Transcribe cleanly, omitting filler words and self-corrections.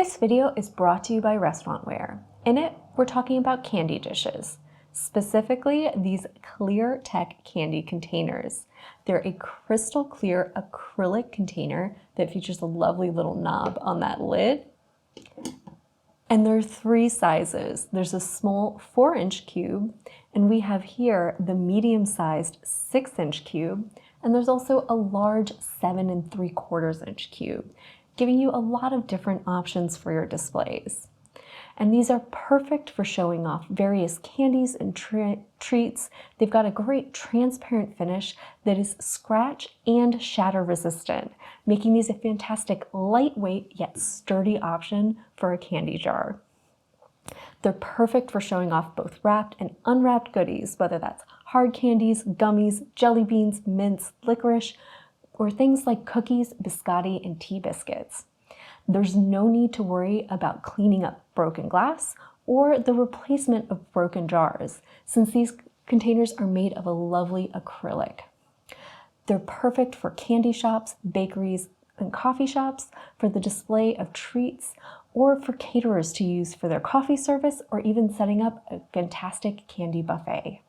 This video is brought to you by Restaurantware. In it, we're talking about candy dishes, specifically these Clear Tech candy containers. They're a crystal clear acrylic container that features a lovely little knob on that lid. And there are three sizes. There's a small 4-inch cube, and we have here the medium-sized 6-inch cube, and there's also a large 7 3/4-inch cube, giving you a lot of different options for your displays. And these are perfect for showing off various candies and treats. They've got a great transparent finish that is scratch and shatter resistant, making these a fantastic lightweight yet sturdy option for a candy jar. They're perfect for showing off both wrapped and unwrapped goodies, whether that's hard candies, gummies, jelly beans, mints, licorice, or things like cookies, biscotti, and tea biscuits. There's no need to worry about cleaning up broken glass or the replacement of broken jars, since these containers are made of a lovely acrylic. They're perfect for candy shops, bakeries, and coffee shops for the display of treats, or for caterers to use for their coffee service, or even setting up a fantastic candy buffet.